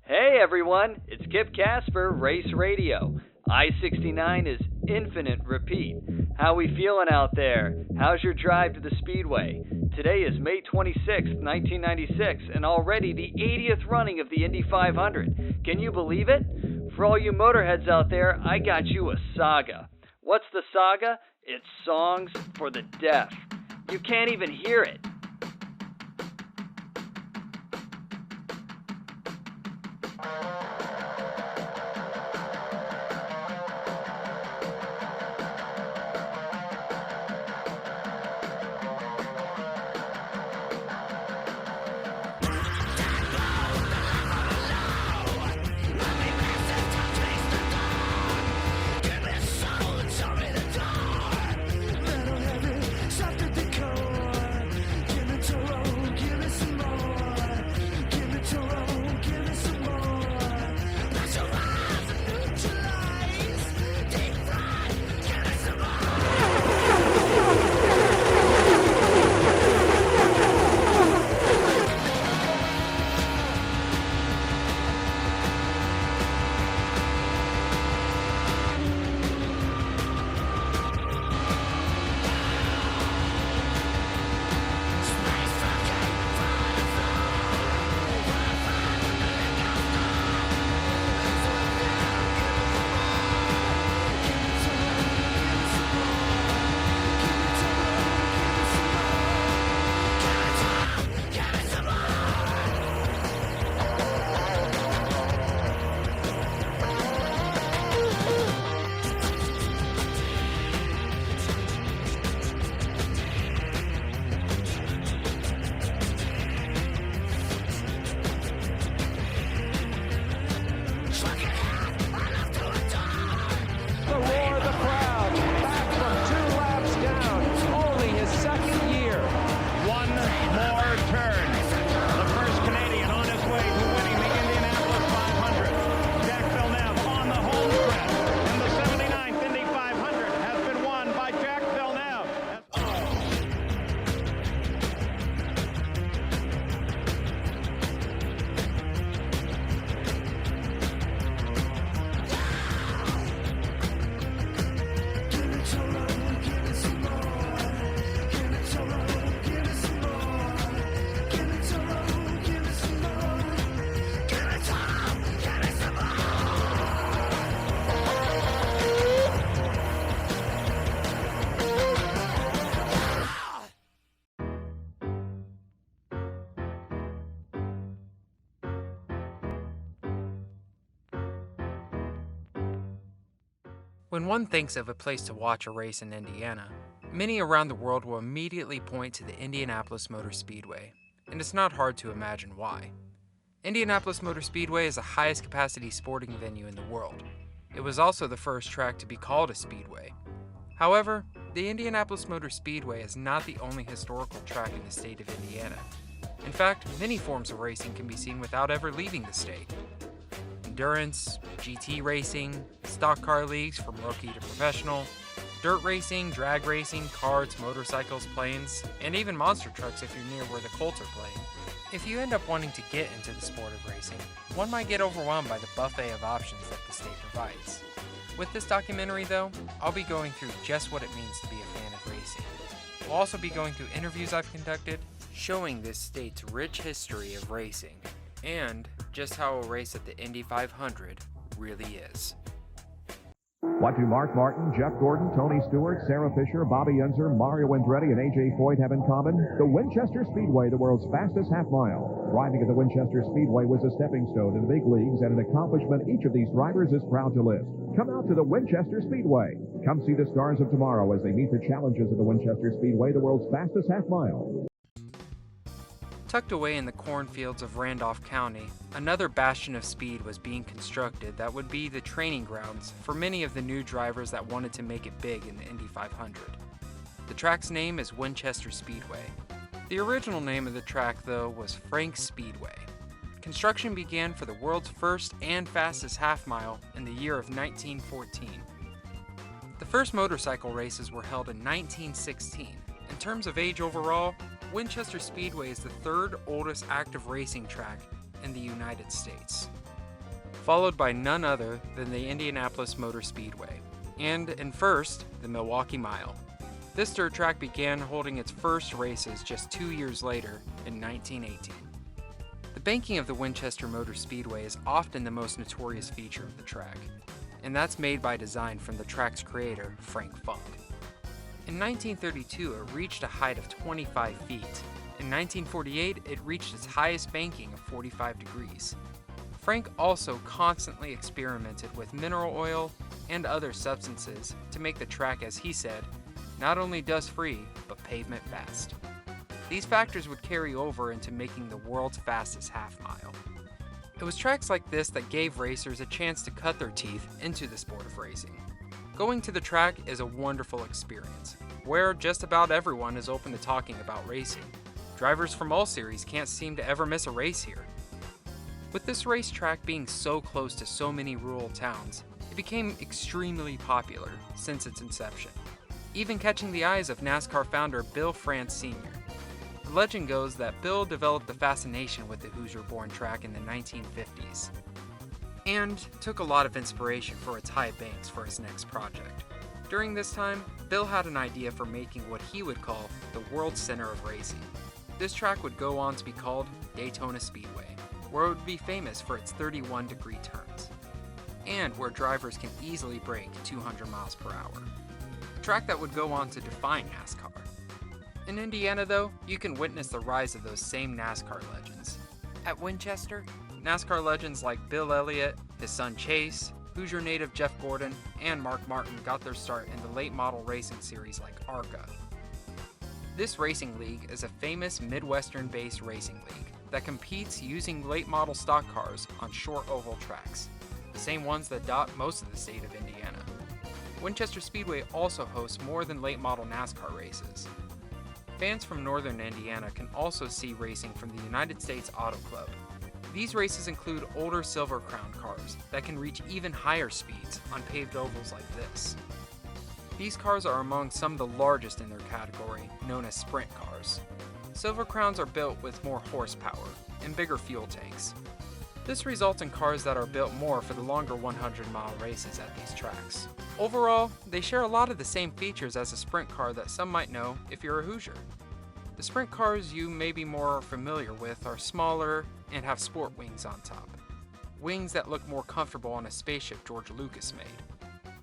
Hey everyone, it's Kip Casper, Race Radio. I-69 is infinite repeat. How we feeling out there? How's your drive to the Speedway? Today is May 26th, 1996, and already the 80th running of the Indy 500. Can you believe it? For all you motorheads out there, I got you a saga. What's the saga? It's songs for the deaf. You can't even hear it. When one thinks of a place to watch a race in Indiana, many around the world will immediately point to the Indianapolis Motor Speedway, and it's not hard to imagine why. Indianapolis Motor Speedway is the highest capacity sporting venue in the world. It was also the first track to be called a speedway. However, the Indianapolis Motor Speedway is not the only historical track in the state of Indiana. In fact, many forms of racing can be seen without ever leaving the state. Endurance, GT racing, stock car leagues from rookie to professional, dirt racing, drag racing, karts, motorcycles, planes, and even monster trucks if you're near where the Colts are playing. If you end up wanting to get into the sport of racing, one might get overwhelmed by the buffet of options that the state provides. With this documentary though, I'll be going through just what it means to be a fan of racing. We'll also be going through interviews I've conducted, showing this state's rich history of racing, and just how a race at the Indy 500 really is. What do Mark Martin, Jeff Gordon, Tony Stewart, Sarah Fisher, Bobby Unser, Mario Andretti, and A.J. Foyt have in common? The Winchester Speedway, the world's fastest half-mile. Driving at the Winchester Speedway was a stepping stone in the big leagues and an accomplishment each of these drivers is proud to list. Come out to the Winchester Speedway. Come see the stars of tomorrow as they meet the challenges of the Winchester Speedway, the world's fastest half-mile. Tucked away in the cornfields of Randolph County, another bastion of speed was being constructed that would be the training grounds for many of the new drivers that wanted to make it big in the Indy 500. The track's name is Winchester Speedway. The original name of the track, though, was Franks Speedway. Construction began for the world's first and fastest half-mile in the year of 1914. The first motorcycle races were held in 1916. In terms of age overall, Winchester Speedway is the third oldest active racing track in the United States. followed by none other than the Indianapolis Motor Speedway, and in first, the Milwaukee Mile. This dirt track began holding its first races just 2 years later in 1918. The banking of the Winchester Motor Speedway is often the most notorious feature of the track, and that's made by design from the track's creator, Frank Funk. In 1932, it reached a height of 25 feet. In 1948, it reached its highest banking of 45 degrees. Frank also constantly experimented with mineral oil and other substances to make the track, as he said, not only dust-free, but pavement fast. These factors would carry over into making the world's fastest half mile. It was tracks like this that gave racers a chance to cut their teeth into the sport of racing. Going to the track is a wonderful experience, where just about everyone is open to talking about racing. Drivers from all series can't seem to ever miss a race here. With this racetrack being so close to so many rural towns, it became extremely popular since its inception, even catching the eyes of NASCAR founder Bill France Sr. The legend goes that Bill developed a fascination with the Hoosier-born track in the 1950s, and took a lot of inspiration for its high banks for his next project. During this time, Bill had an idea for making what he would call the world center of racing. This track would go on to be called Daytona Speedway, where it would be famous for its 31-degree turns, and where drivers can easily break 200 miles per hour. A track that would go on to define NASCAR. In Indiana, though, you can witness the rise of those same NASCAR legends. At Winchester, NASCAR legends like Bill Elliott, his son Chase, Hoosier native Jeff Gordon, and Mark Martin got their start in the late model racing series like ARCA. This racing league is a famous Midwestern-based racing league that competes using late model stock cars on short oval tracks, the same ones that dot most of the state of Indiana. Winchester Speedway also hosts more than late model NASCAR races. Fans from northern Indiana can also see racing from the United States Auto Club. These races include older Silver Crown cars that can reach even higher speeds on paved ovals like this. These cars are among some of the largest in their category, known as sprint cars. Silver Crowns are built with more horsepower and bigger fuel tanks. This results in cars that are built more for the longer 100-mile races at these tracks. Overall, they share a lot of the same features as a sprint car that some might know if you're a Hoosier. The sprint cars you may be more familiar with are smaller and have sport wings on top. Wings that look more comfortable on a spaceship George Lucas made.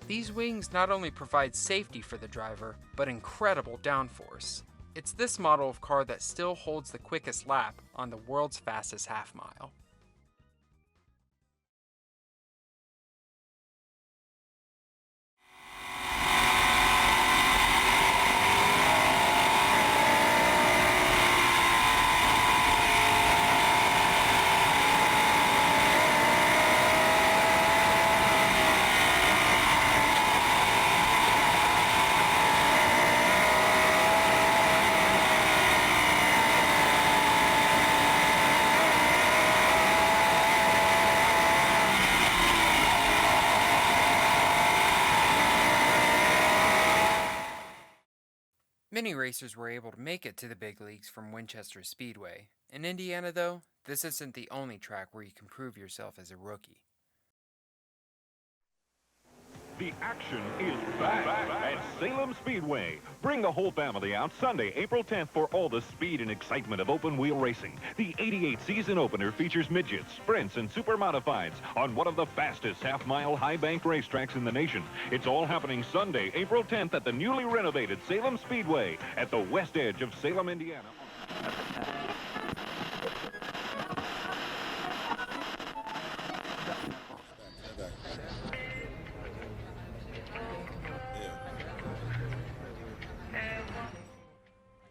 These wings not only provide safety for the driver, but incredible downforce. It's this model of car that still holds the quickest lap on the world's fastest half mile. Many racers were able to make it to the big leagues from Winchester Speedway. In Indiana, though, this isn't the only track where you can prove yourself as a rookie. The action is back at Salem Speedway. Bring the whole family out Sunday, April 10th for all the speed and excitement of open-wheel racing. The 88 season opener features midgets, sprints, and super modifieds on one of the fastest half-mile high-bank racetracks in the nation. It's all happening Sunday, April 10th at the newly renovated Salem Speedway at the west edge of Salem, Indiana.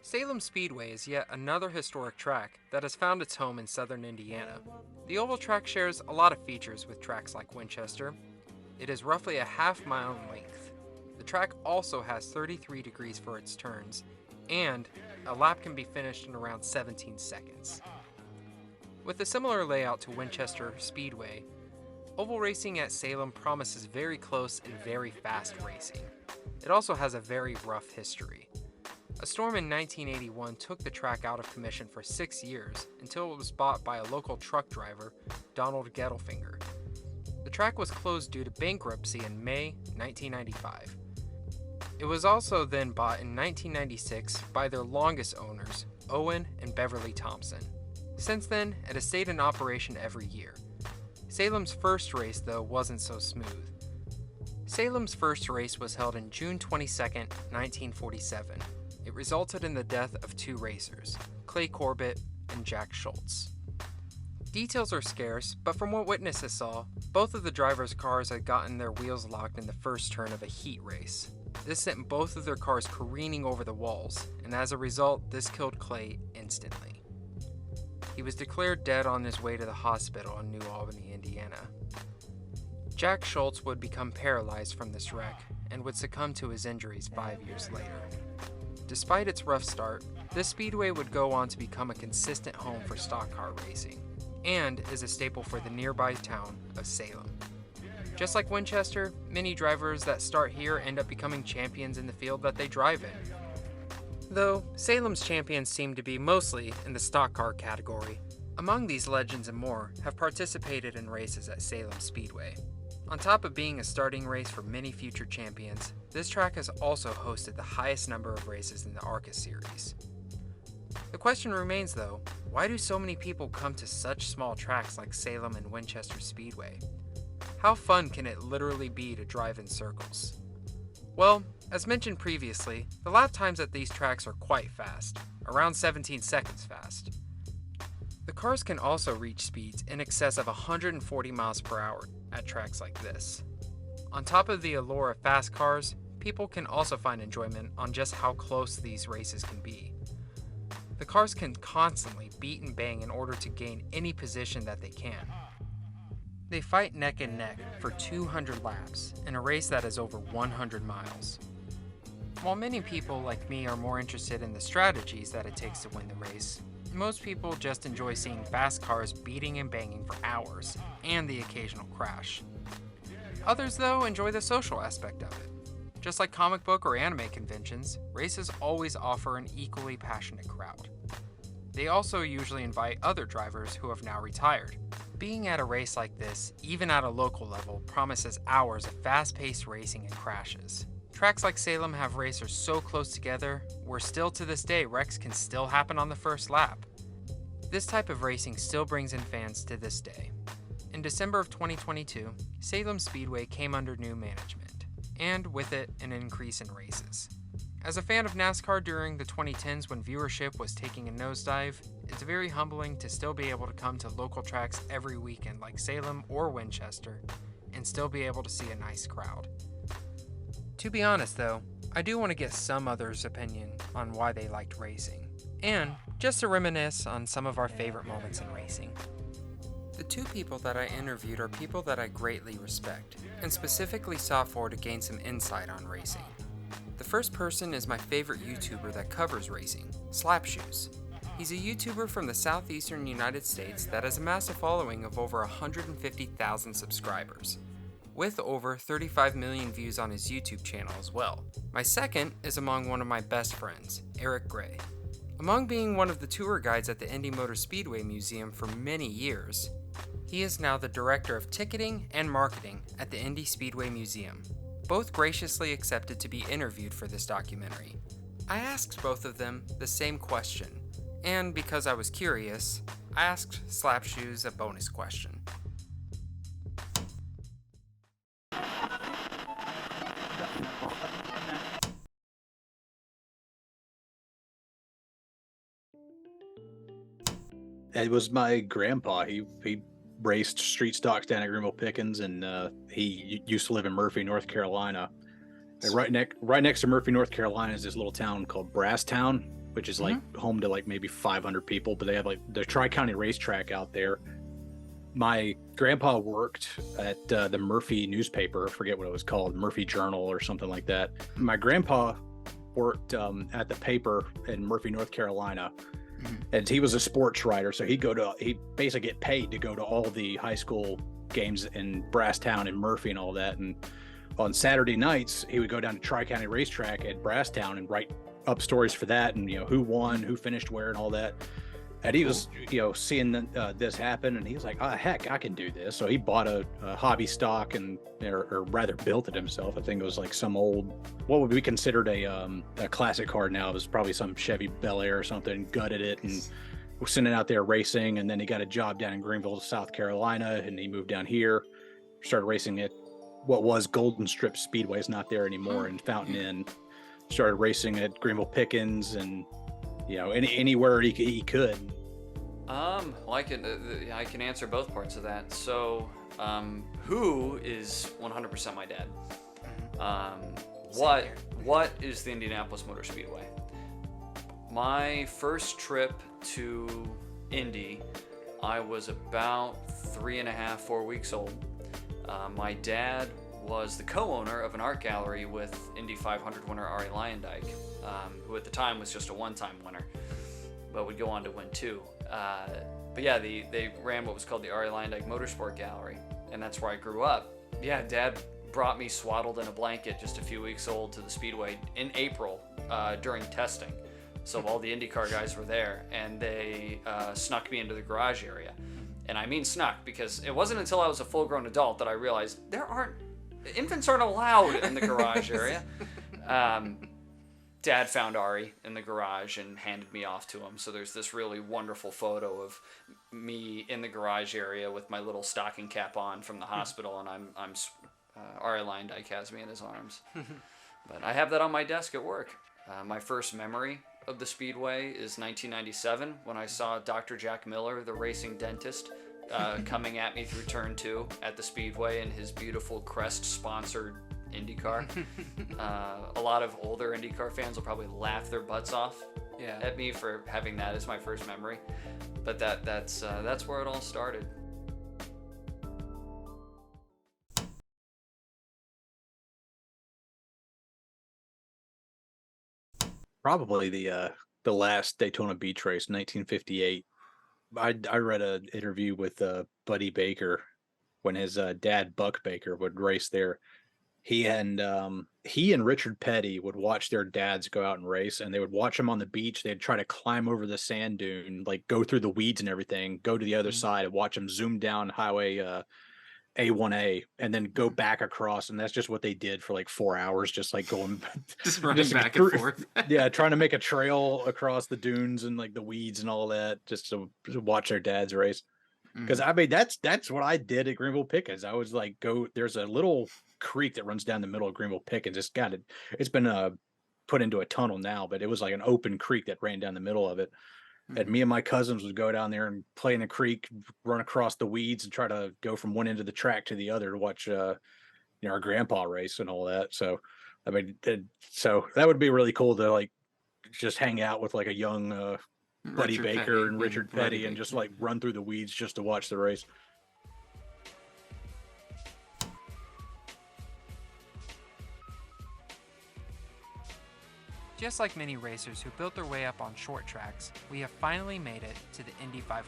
Salem Speedway is yet another historic track that has found its home in southern Indiana. The oval track shares a lot of features with tracks like Winchester. It is roughly a half-mile in length. The track also has 33 degrees for its turns, and a lap can be finished in around 17 seconds. With a similar layout to Winchester Speedway, oval racing at Salem promises very close and very fast racing. It also has a very rough history. A storm in 1981 took the track out of commission for 6 years until it was bought by a local truck driver, Donald Gettelfinger. The track was closed due to bankruptcy in May 1995. It was also then bought in 1996 by their longest owners, Owen and Beverly Thompson. Since then, it has stayed in operation every year. Salem's first race, though, wasn't so smooth. Salem's first race was held on June 22, 1947. It resulted in the death of 2 racers, Clay Corbett and Jack Schultz. Details are scarce, but from what witnesses saw, both of the drivers' cars had gotten their wheels locked in the first turn of a heat race. This sent both of their cars careening over the walls, and as a result, this killed Clay instantly. He was declared dead on his way to the hospital in New Albany, Indiana. Jack Schultz would become paralyzed from this wreck and would succumb to his injuries 5 years later. Despite its rough start, this speedway would go on to become a consistent home for stock car racing, and is a staple for the nearby town of Salem. Just like Winchester, many drivers that start here end up becoming champions in the field that they drive in. Though, Salem's champions seem to be mostly in the stock car category. Among these legends and more have participated in races at Salem Speedway. On top of being a starting race for many future champions, this track has also hosted the highest number of races in the ARCA series. The question remains though, why do so many people come to such small tracks like Salem and Winchester Speedway? How fun can it literally be to drive in circles? Well, as mentioned previously, the lap times at these tracks are quite fast, around 17 seconds fast. The cars can also reach speeds in excess of 140 miles per hour at tracks like this. On top of the allure of fast cars, people can also find enjoyment on just how close these races can be. The cars can constantly beat and bang in order to gain any position that they can. They fight neck and neck for 200 laps in a race that is over 100 miles. While many people like me are more interested in the strategies that it takes to win the race, most people just enjoy seeing fast cars beating and banging for hours, and the occasional crash. Others, though, enjoy the social aspect of it. Just like comic book or anime conventions, races always offer an equally passionate crowd. They also usually invite other drivers who have now retired. Being at a race like this, even at a local level, promises hours of fast-paced racing and crashes. Tracks like Salem have racers so close together, where still to this day wrecks can still happen on the first lap. This type of racing still brings in fans to this day. In December of 2022, Salem Speedway came under new management, and with it, an increase in races. As a fan of NASCAR during the 2010s when viewership was taking a nosedive, it's very humbling to still be able to come to local tracks every weekend like Salem or Winchester, and still be able to see a nice crowd. To be honest though, I do want to get some others' opinion on why they liked racing, and just to reminisce on some of our favorite moments in racing. The 2 people that I interviewed are people that I greatly respect, and specifically sought for to gain some insight on racing. The first person is my favorite YouTuber that covers racing, Slapshoes. He's a YouTuber from the southeastern United States that has amassed a following of over 150,000 subscribers, with over 35 million views on his YouTube channel as well. My second is among one of my best friends, Eric Gray. Among being one of the tour guides at the Indy Motor Speedway Museum for many years, he is now the director of ticketing and marketing at the Indy Speedway Museum. Both graciously accepted to be interviewed for this documentary. I asked both of them the same question, and because I was curious, I asked Slapshoes a bonus question. It was my grandpa. He raced street stocks down at Greenville Pickens, and he used to live in Murphy, North Carolina. And right next to Murphy, North Carolina is this little town called Brasstown, which is like home to like maybe 500 people, but they have like the Tri-County racetrack out there. My grandpa worked at the Murphy newspaper. I forget what it was called, Murphy Journal or something like that. My grandpa worked at the paper in Murphy, North Carolina. And he was a sports writer, so he'd basically get paid to go to all the high school games in Brasstown and Murphy and all that. And on Saturday nights, he would go down to Tri-County Racetrack at Brasstown and write up stories for that, and who won, who finished where, and all that. And he was, seeing this happen, and he was like, "Oh heck, I can do this." So he bought a hobby stock or rather built it himself. I think it was like some old, what would be considered a classic car now. It was probably some Chevy Bel Air or something. Gutted it and was sending out there racing. And then he got a job down in Greenville, South Carolina, and he moved down here, started racing at what was Golden Strip Speedway. Is not there anymore, in Fountain Inn. Started racing at Greenville Pickens and anywhere he could. Well, I can answer both parts of that. So, who is 100% my dad? What is the Indianapolis Motor Speedway? My first trip to Indy, I was about 3.5, 4 weeks old. My dad was the co-owner of an art gallery with Indy 500 winner Ari Luyendyk, who at the time was just a one-time winner, but would go on to win two. But yeah, they ran what was called the Ari Luyendyk Motorsport Gallery, and that's where I grew up. Yeah, Dad brought me swaddled in a blanket, just a few weeks old, to the Speedway in April during testing. So all the IndyCar guys were there, and they snuck me into the garage area. And I mean snuck, because it wasn't until I was a full-grown adult that I realized infants aren't allowed in the garage area. Dad found Ari in the garage and handed me off to him. So there's this really wonderful photo of me in the garage area with my little stocking cap on from the hospital, and I'm Ari Luyendyk has me in his arms. But I have that on my desk at work. My first memory of the Speedway is 1997 when I saw Dr. Jack Miller, the racing dentist, coming at me through turn 2 at the Speedway in his beautiful Crest-sponsored IndyCar. A lot of older IndyCar fans will probably laugh their butts off at me for having that as my first memory, but that's where it all started. Probably the last Daytona Beach race, 1958. I read an interview with Buddy Baker when his dad Buck Baker would race there. He and Richard Petty would watch their dads go out and race, and they would watch them on the beach. They'd try to climb over the sand dune, like go through the weeds and everything, go to the other side and watch them zoom down Highway A1A and then go back across. And that's just what they did for like 4 hours, just like going just running back and forth. Yeah, trying to make a trail across the dunes and like the weeds and all that, just to watch their dads race. Because I mean, that's what I did at Greenville Pickens. I was like, there's a little creek that runs down the middle of Greenville Pickens. It's been put into a tunnel now, but it was like an open creek that ran down the middle of it. And me and my cousins would go down there and play in the creek, run across the weeds, and try to go from one end of the track to the other to watch our grandpa race and all that. So I mean, so that would be really cool to like just hang out with like a young Buddy Baker and Richard Petty and just like run through the weeds just to watch the race. Just like many racers who built their way up on short tracks, we have finally made it to the Indy 500.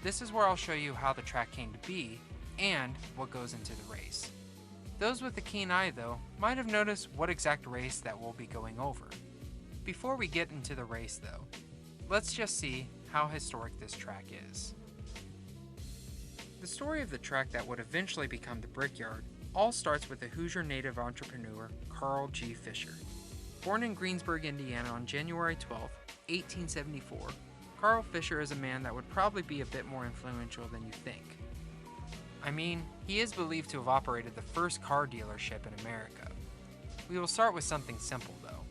This is where I'll show you how the track came to be and what goes into the race. Those with a keen eye, though, might have noticed what exact race that we'll be going over. Before we get into the race, though, let's just see how historic this track is. The story of the track that would eventually become the Brickyard all starts with the Hoosier native entrepreneur Carl G. Fisher. Born in Greensburg, Indiana on January 12, 1874, Carl Fisher is a man that would probably be a bit more influential than you think. I mean, he is believed to have operated the first car dealership in America. We will start with something simple though.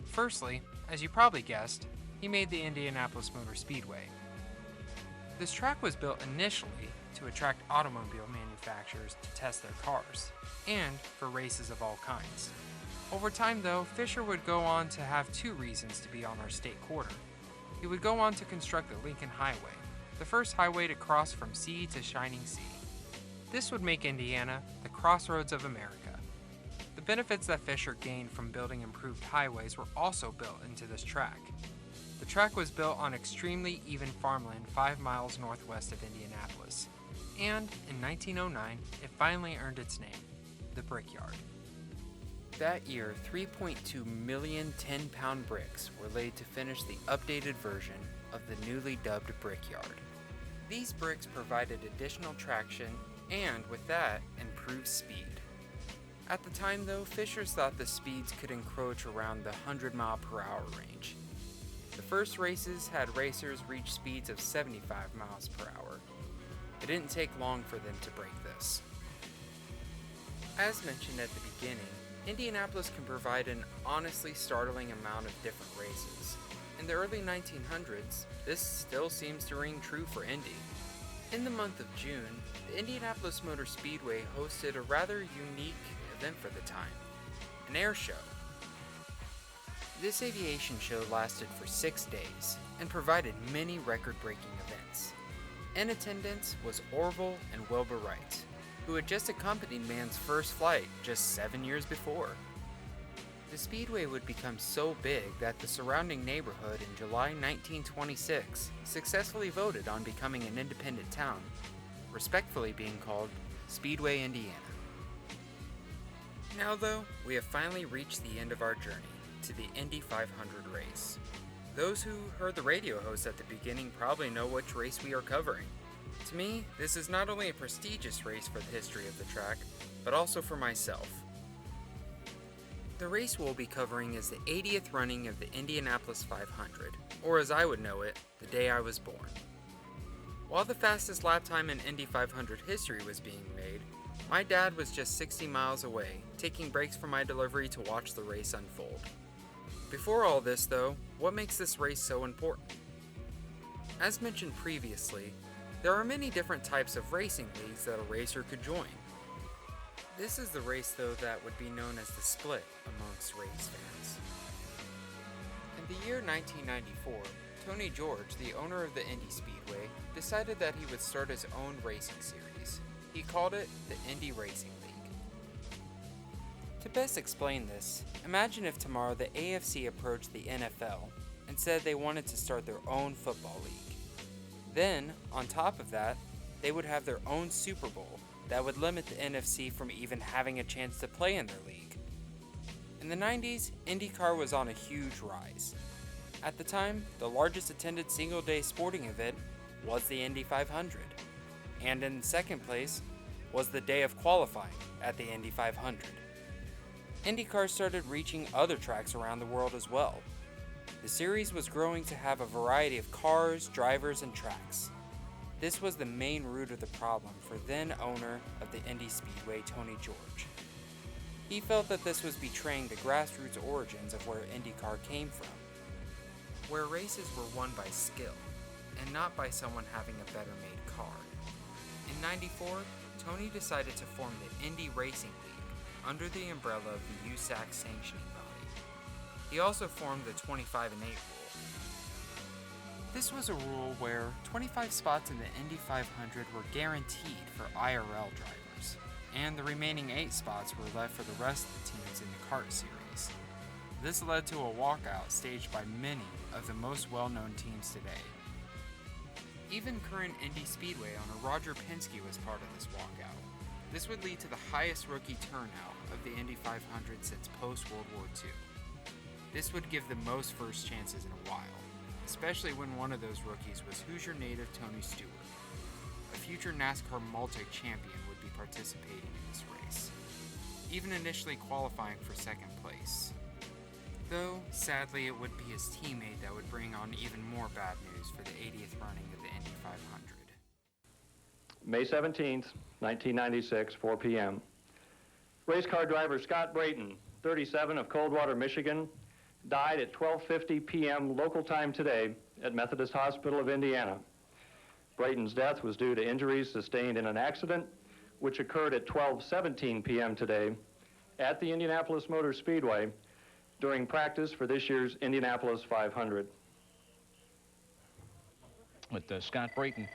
Firstly, as you probably guessed, he made the Indianapolis Motor Speedway. This track was built initially to attract automobile manufacturers to test their cars, and for races of all kinds. Over time though, Fisher would go on to have two reasons to be on our state quarter. He would go on to construct the Lincoln Highway, the first highway to cross from sea to shining sea. This would make Indiana the crossroads of America. The benefits that Fisher gained from building improved highways were also built into this track. The track was built on extremely even farmland 5 miles northwest of Indianapolis, and in 1909, it finally earned its name, the Brickyard. That year, 3.2 million 10-pound bricks were laid to finish the updated version of the newly dubbed Brickyard. These bricks provided additional traction and, with that, improved speed. At the time though, Fishers thought the speeds could encroach around the 100-mile-per-hour range. The first races had racers reach speeds of 75 miles per hour. It didn't take long for them to break this. As mentioned at the beginning, Indianapolis can provide an honestly startling amount of different races. In the early 1900s, this still seems to ring true for Indy. In the month of June, the Indianapolis Motor Speedway hosted a rather unique event for the time, an air show. This aviation show lasted for 6 days and provided many record-breaking events. In attendance was Orville and Wilbur Wright, who had just accompanied man's first flight just 7 years before. The Speedway would become so big that the surrounding neighborhood in July 1926 successfully voted on becoming an independent town, respectfully being called Speedway, Indiana. Now though, we have finally reached the end of our journey to the Indy 500 race. Those who heard the radio host at the beginning probably know which race we are covering. To me, this is not only a prestigious race for the history of the track, but also for myself. The race we'll be covering is the 80th running of the Indianapolis 500, or as I would know it, the day I was born. While the fastest lap time in Indy 500 history was being made, my dad was just 60 miles away, taking breaks from my delivery to watch the race unfold. Before all this though, what makes this race so important? As mentioned previously, there are many different types of racing leagues that a racer could join. This is the race though that would be known as the split amongst race fans. In the year 1994, Tony George, the owner of the Indy Speedway, decided that he would start his own racing series. He called it the Indy Racing League. To best explain this, imagine if tomorrow the AFC approached the NFL and said they wanted to start their own football league. Then, on top of that, they would have their own Super Bowl that would limit the NFC from even having a chance to play in their league. In the 90s, IndyCar was on a huge rise. At the time, the largest attended single-day sporting event was the Indy 500, and in second place was the day of qualifying at the Indy 500. IndyCar started reaching other tracks around the world as well. The series was growing to have a variety of cars, drivers, and tracks. This was the main root of the problem for then owner of the Indy Speedway, Tony George. He felt that this was betraying the grassroots origins of where IndyCar came from, where races were won by skill and not by someone having a better made car. In '94, Tony decided to form the Indy Racing League under the umbrella of the USAC sanctioning body. He also formed the 25 and 8 rule. This was a rule where 25 spots in the Indy 500 were guaranteed for IRL drivers, and the remaining 8 spots were left for the rest of the teams in the kart series. This led to a walkout staged by many of the most well-known teams today. Even current Indy Speedway owner Roger Penske was part of this walkout. This would lead to the highest rookie turnout of the Indy 500 since post-World War II. This would give the most first chances in a while, especially when one of those rookies was Hoosier native Tony Stewart. A future NASCAR multi-champion would be participating in this race, even initially qualifying for second place. Though, sadly, it would be his teammate that would bring on even more bad news for the 80th running of the Indy 500. May 17th, 1996, 4 p.m. Race car driver Scott Brayton, 37 of Coldwater, Michigan, died at 12:50 p.m. local time today at Methodist Hospital of Indiana. Brayton's death was due to injuries sustained in an accident which occurred at 12:17 p.m. today at the Indianapolis Motor Speedway during practice for this year's Indianapolis 500. With Scott Brayton,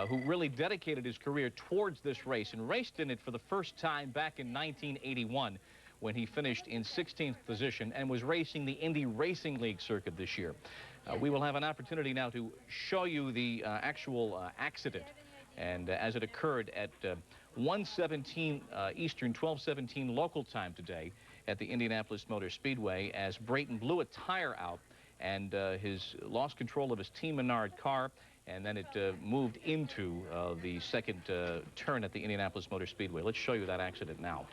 who really dedicated his career towards this race and raced in it for the first time back in 1981 when he finished in 16th position and was racing the Indy Racing League circuit this year. We will have an opportunity now to show you the actual accident and as it occurred at 1:17 Eastern, 12:17 local time today at the Indianapolis Motor Speedway as Brayton blew a tire out and his lost control of his Team Menard car, and then it moved into the second turn at the Indianapolis Motor Speedway. Let's show you that accident now.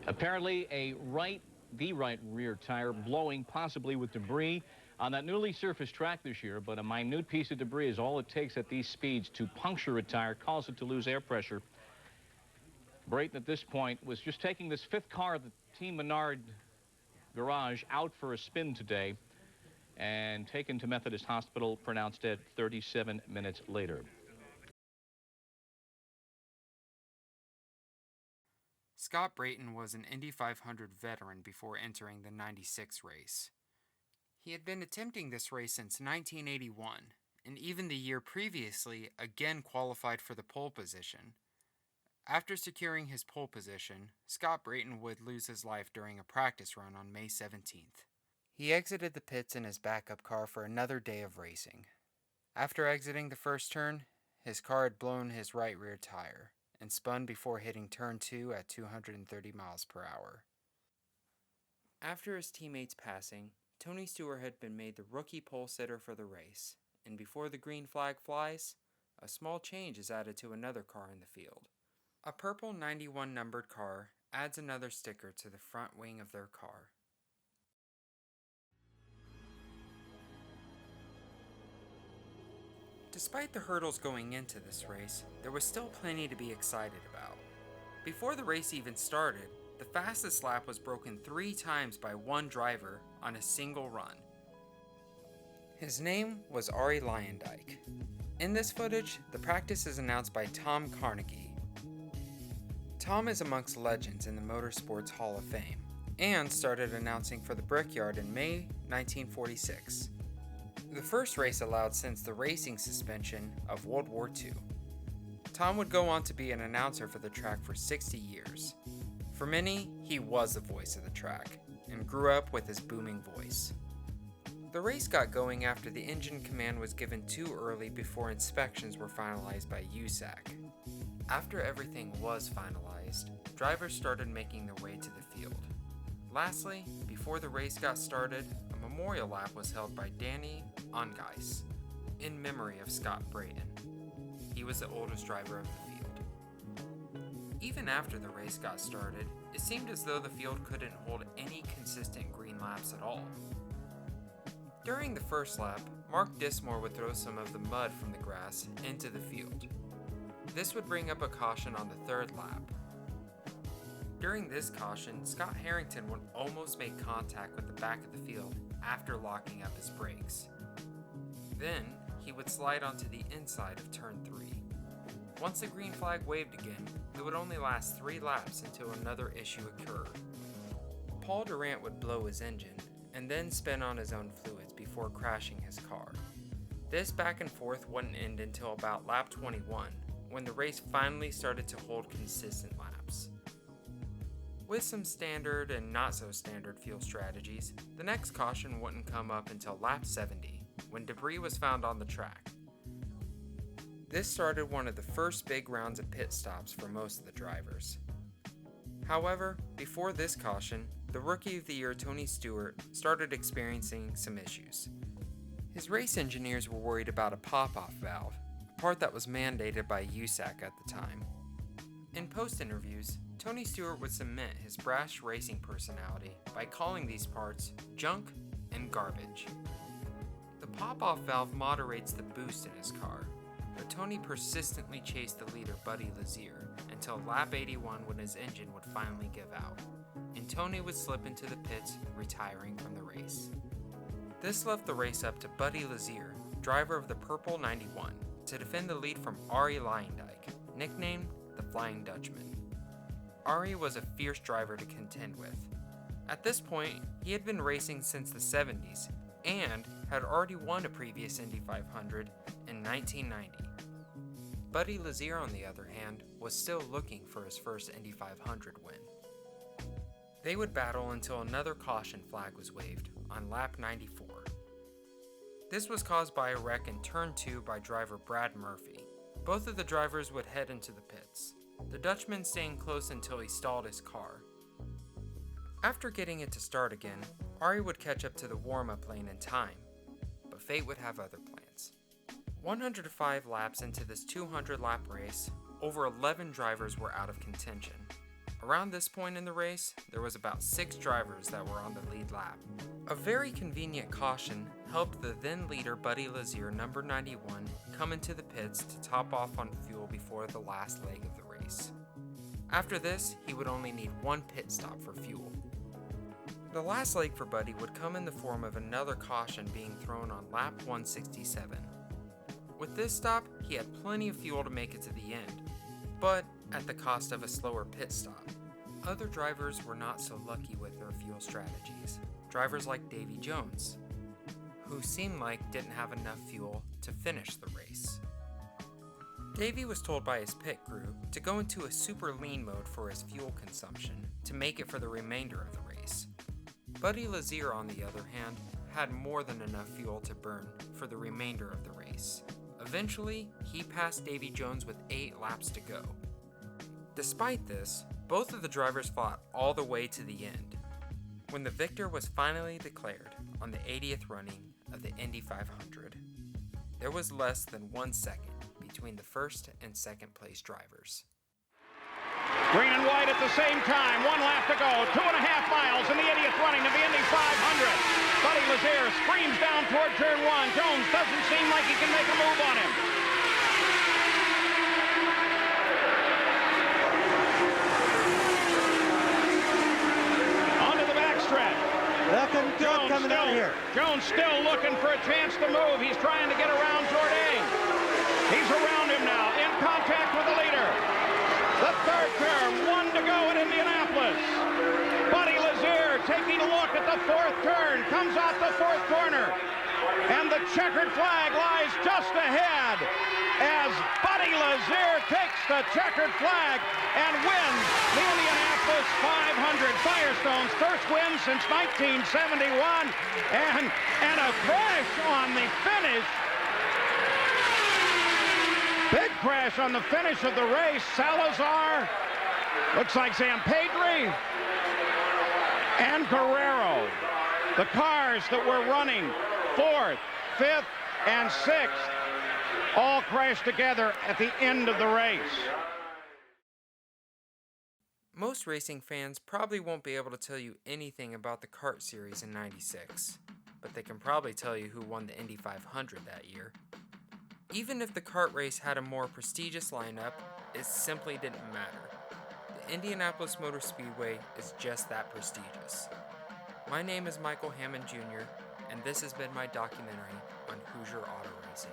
Apparently the right rear tire blowing, possibly with debris on that newly surfaced track this year, but a minute piece of debris is all it takes at these speeds to puncture a tire, cause it to lose air pressure. Brayton at this point was just taking this fifth car of the Team Menard garage out for a spin today and taken to Methodist Hospital, pronounced dead 37 minutes later. Scott Brayton was an Indy 500 veteran before entering the '96 race. He had been attempting this race since 1981, and even the year previously again qualified for the pole position. After securing his pole position, Scott Brayton would lose his life during a practice run on May 17th. He exited the pits in his backup car for another day of racing. After exiting the first turn, his car had blown his right rear tire and spun before hitting turn 2 at 230 miles per hour. After his teammates' passing, Tony Stewart had been made the rookie pole sitter for the race, and before the green flag flies, a small change is added to another car in the field. A purple 91 numbered car adds another sticker to the front wing of their car. Despite the hurdles going into this race, there was still plenty to be excited about. Before the race even started, the fastest lap was broken 3 times by one driver on a single run. His name was Arie Luyendyk. In this footage, the practice is announced by Tom Carnegie. Tom is amongst legends in the Motorsports Hall of Fame, and started announcing for the Brickyard in May 1946. The first race allowed since the racing suspension of World War II. Tom would go on to be an announcer for the track for 60 years. For many, he was the voice of the track, and grew up with his booming voice. The race got going after the engine command was given too early before inspections were finalized by USAC. After everything was finalized, drivers started making their way to the field. Lastly, before the race got started, a memorial lap was held by Danny Ongeis in memory of Scott Brayton. He was the oldest driver of the field. Even after the race got started, it seemed as though the field couldn't hold any consistent green laps at all. During the first lap, Mark Dismore would throw some of the mud from the grass into the field. This would bring up a caution on the third lap. During this caution, Scott Harrington would almost make contact with the back of the field after locking up his brakes. Then, he would slide onto the inside of turn 3. Once the green flag waved again, it would only last 3 laps until another issue occurred. Paul Durant would blow his engine, and then spin on his own fluids before crashing his car. This back and forth wouldn't end until about lap 21, when the race finally started to hold consistent laps. With some standard and not so standard fuel strategies, the next caution wouldn't come up until lap 70, when debris was found on the track. This started one of the first big rounds of pit stops for most of the drivers. However, before this caution, the Rookie of the Year Tony Stewart started experiencing some issues. His race engineers were worried about a pop-off valve, a part that was mandated by USAC at the time. In post-interviews, Tony Stewart would cement his brash racing personality by calling these parts junk and garbage. The pop-off valve moderates the boost in his car, but Tony persistently chased the leader Buddy Lazier until lap 81 when his engine would finally give out, and Tony would slip into the pits, retiring from the race. This left the race up to Buddy Lazier, driver of the Purple 91, to defend the lead from Arie Luyendyk, nicknamed the Flying Dutchman. Arie was a fierce driver to contend with. At this point, he had been racing since the 70s and had already won a previous Indy 500 in 1990. Buddy Lazier, on the other hand, was still looking for his first Indy 500 win. They would battle until another caution flag was waved on lap 94. This was caused by a wreck in Turn 2 by driver Brad Murphy. Both of the drivers would head into the pits, the Dutchman staying close until he stalled his car. After getting it to start again, Ari would catch up to the warm-up lane in time, but fate would have other plans. 105 laps into this 200-lap race, over 11 drivers were out of contention. Around this point in the race, there was about 6 drivers that were on the lead lap. A very convenient caution helped the then leader Buddy Lazier, number 91, come into the pits to top off on fuel before the last leg of the race. After this, he would only need one pit stop for fuel. The last leg for Buddy would come in the form of another caution being thrown on lap 167. With this stop, he had plenty of fuel to make it to the end, but at the cost of a slower pit stop. Other drivers were not so lucky with their fuel strategies. Drivers like Davy Jones, who seemed like didn't have enough fuel to finish the race. Davy was told by his pit crew to go into a super lean mode for his fuel consumption to make it for the remainder of the race. Buddy Lazier, on the other hand, had more than enough fuel to burn for the remainder of the race. Eventually, he passed Davy Jones with 8 laps to go. Despite this, both of the drivers fought all the way to the end, when the victor was finally declared on the 80th running of the Indy 500. There was less than 1 second between the first and second place drivers. Green and white at the same time, 1 lap to go, 2.5 miles in the 80th running of the Indy 500. Buddy Lazier screams down toward turn 1. Jones doesn't seem like he can make a move on him. Onto the backstretch. Looking good coming out here. Jones still looking for a chance to move. He's trying to get around Jourdain. He's around him now, in contact with the leader. The third turn, 1 to go at Indianapolis. Buddy Lazier taking a look at the 4th turn, comes off the 4th corner. And the checkered flag lies just ahead as Buddy Lazier takes the checkered flag and wins the Indianapolis 500. Firestone's first win since 1971. And a crash on the finish. Big crash on the finish of the race. Salazar, looks like Zampedri, and Guerrero. The cars that were running 4th, 5th, and 6th all crashed together at the end of the race. Most racing fans probably won't be able to tell you anything about the kart series in '96, but they can probably tell you who won the Indy 500 that year. Even if the kart race had a more prestigious lineup, it simply didn't matter. The Indianapolis Motor Speedway is just that prestigious. My name is Michael Hammond Jr., and this has been my documentary on Hoosier Auto Racing.